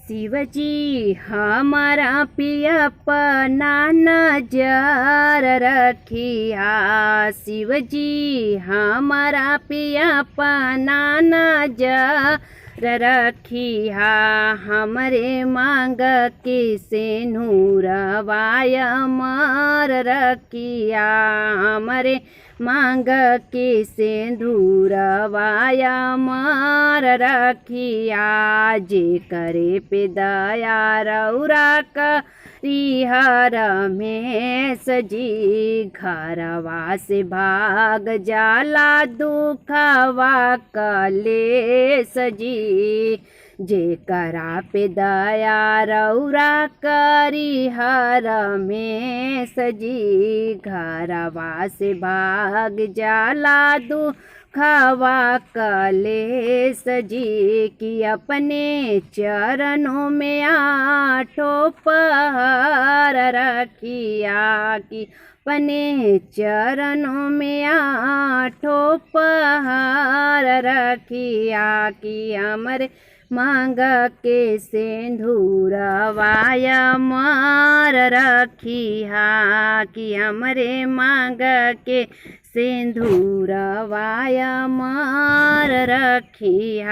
शिवजी हमारा पिया पना नजर रखिया। शिवजी हमारा पिया पना नजर रखिया। हमरे मांग के सिंदूरवाय मार रखिया। हमरे मांग के सिंदूरवाय मार रखिया। जे करे पे दया रौरा करिहर में सजी। घरवा से भाग जाला दुखवा कलेस जी। जे करा पे दया रौरा करिहर में सजी। घरवा से भाग जाला दुखवा कलेस जी। कि अपने चरणों में आठों पहर रखिया। कि अपने चरणों में आठों पहर रखिया। कि हमरे मांग के सिंदूरवाय मार रखिया। कि हमरे मांग के सिंदूरवाय मार रखिया।